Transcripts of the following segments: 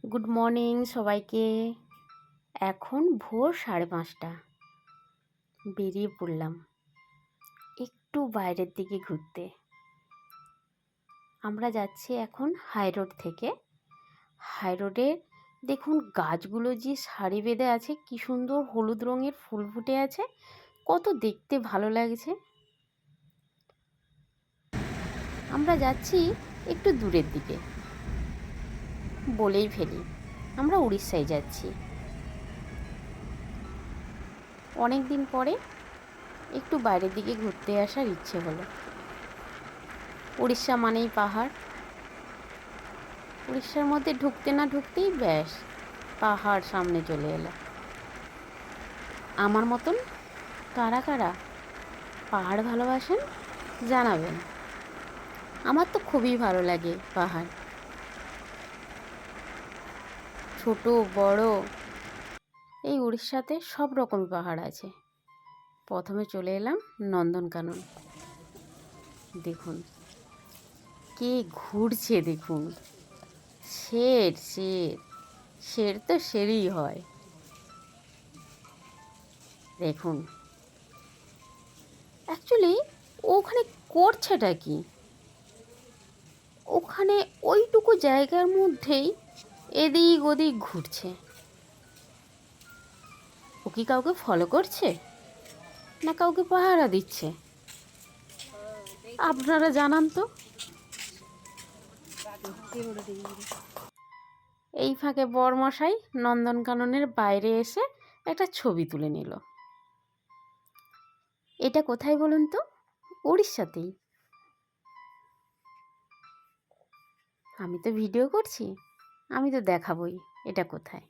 Good morning সবাইকে। এখন ভোর 5:30। বেরিয়ে পড়লাম একটু বাইরের দিকে ঘুরতে। আমরা যাচ্ছি এখন হাই রোড থেকে। হাই রোডে দেখুন গাছগুলো যে সারি বেঁধে আছে, কি সুন্দর হলুদ রঙের ফুল ফুটে আছে, কত দেখতে ভালো লাগছে। আমরা যাচ্ছি একটু দূরের দিকে, বলেই ফেলি আমরা উড়িষ্যায় যাচ্ছি। অনেক দিন পরে একটু বাইরের দিকে ঘুরতে আসার ইচ্ছে হলো। উড়িষ্যা মানেই পাহাড়। উড়িষ্যার মধ্যে ঢুকতে না ঢুকতেই ব্যাস পাহাড় সামনে চলে এলো। আমার মতন কারা কারা পাহাড় ভালোবাসেন জানাবেন। আমার তো খুবই ভালো লাগে পাহাড়, ছোট বড়। এই উড়িষ্যাতে সব রকম পাহাড় আছে। প্রথমে চলে এলাম নন্দনকানন। দেখুন কে ঘুরছে, দেখুন শের শের শের তো শেরই হয়। দেখুন অ্যাকচুয়ালি ওখানে করছেটা কি, ওখানে ওইটুকু জায়গার মধ্যেই এদিক ওদিক ঘুরছে। ও কি কাউকে ফলো করছে না কাউকে পাহারা দিচ্ছে? আপনারা জানান তো। এই ফাঁকে বরমশাই নন্দনকাননের বাইরে এসে একটা ছবি তুলে নিল। এটা কোথায় বলুন তো? উড়িষ্যাতেই। আমি তো ভিডিও করছি, আমি তো দেখাবই এটা কোথায়।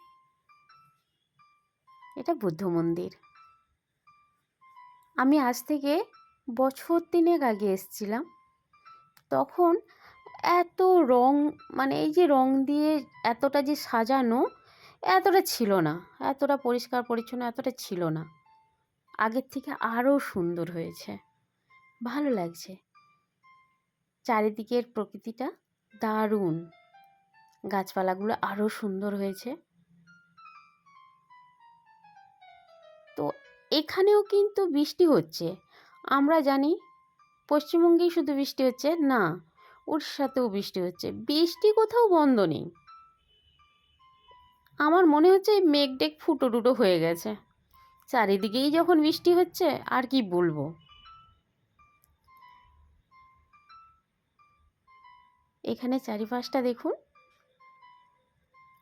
এটা বুদ্ধ মন্দির। আমি আজ থেকে বছর 3 আগে এসেছিলাম। তখন এত রং, মানে এই যে রং দিয়ে এতটা যে সাজানো, এতটা ছিল না, এতটা পরিষ্কার পরিচ্ছন্ন এতটা ছিল না। আগের থেকে আরও সুন্দর হয়েছে, ভালো লাগছে। চারিদিকের প্রকৃতিটা দারুণ, গাছপালাগুলো আরও সুন্দর হয়েছে। তো এখানেও কিন্তু বৃষ্টি হচ্ছে। আমরা জানি পশ্চিমবঙ্গেই শুধু বৃষ্টি হচ্ছে, না, উড়িষ্যাতেও বৃষ্টি হচ্ছে। বৃষ্টি কোথাও বন্ধ নেই। আমার মনে হচ্ছে এই মেঘ ডেক ফুটো টুটো হয়ে গেছে, চারিদিকেই যখন বৃষ্টি হচ্ছে আর কি বলবো। এখানে চারিপাশটা দেখুন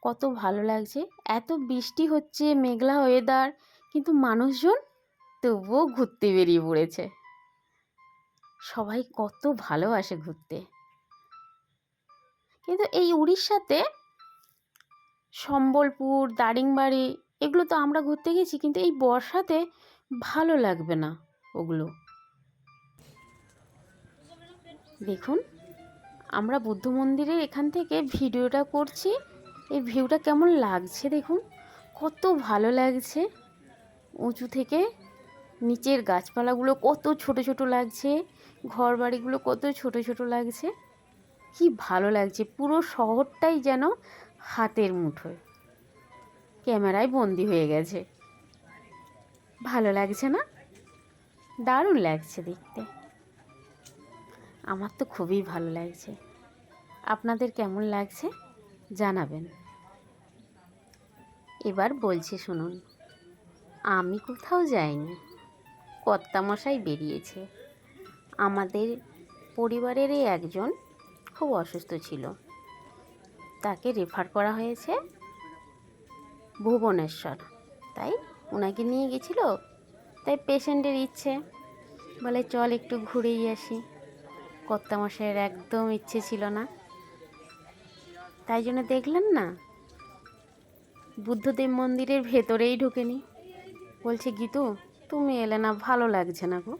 কত ভালো লাগছে। এত বৃষ্টি হচ্ছে, মেঘলা ওয়েদার, কিন্তু মানুষজন তবুও ঘুরতে বেরিয়ে পড়েছে। সবাই কত ভালোবাসে ঘুরতে। কিন্তু এই উড়িষ্যাতে সম্বলপুর, দারিংবাড়ি, এগুলো তো আমরা ঘুরতে গেছি, কিন্তু এই বর্ষাতে ভালো লাগবে না ওগুলো। দেখুন আমরা বুদ্ধ মন্দিরের এখান থেকে ভিডিওটা করছি, এই ভিউটা কেমন লাগছে দেখুন, কত ভালো লাগছে। উঁচু থেকে নিচের গাছপালাগুলো কত ছোট ছোট লাগছে, ঘর বাড়িগুলো কত ছোট ছোট লাগছে, কি ভালো লাগছে। পুরো শহরটাই যেন হাতের মুঠোয়, ক্যামেরায় বন্দি হয়ে গেছে। ভালো লাগছে না? দারুণ লাগছে দেখতে। আমার তো খুবই ভালো লাগছে। আপনাদের কেমন লাগছে জানাবেন। এবার বলছি শুনুন। আমি কোথাও যাইনি, কর্তামশাই বেরিয়েছে। আমাদের পরিবারেরই একজন খুব অসুস্থ ছিল, তাকে রেফার করা হয়েছে ভুবনেশ্বর। তাই ওনাকে নিয়ে গেছিল। তাই পেশেন্টের ইচ্ছে, বলে চল একটু ঘুরেই আসি। কর্তামশাইয়ের একদম ইচ্ছে ছিল না। তাই জন্য দেখলেন না, বুদ্ধদেব মন্দিরের ভেতরেই ঢুকেনি। বলছে গীতু তুমি এলে না, ভালো লাগছে না গো।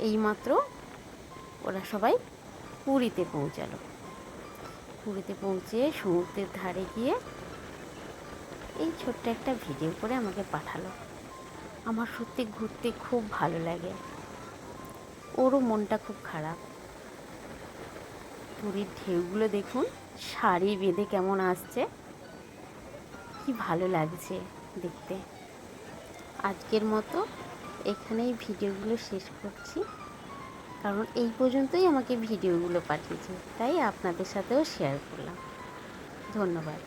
এইমাত্র ওরা সবাই পুরীতে পৌঁছালো। পুরীতে পৌঁছে সমুদ্রের ধারে গিয়ে এই ছোট্ট একটা ভিডিও করে আমাকে পাঠালো। আমার সত্যি ঘুরতে খুব ভালো লাগে। ওরও মনটা খুব খারাপ। পুরীর ঢেউগুলো দেখুন, শাড়ি বেঁধে কেমন আসছে, কি ভালো লাগছে দেখতে। আজকের মতো এখানেই ভিডিওগুলো শেষ করছি, কারণ এই পর্যন্তই আমাকে ভিডিওগুলো পাঠিয়েছে, তাই আপনাদের সাথেও শেয়ার করলাম। ধন্যবাদ।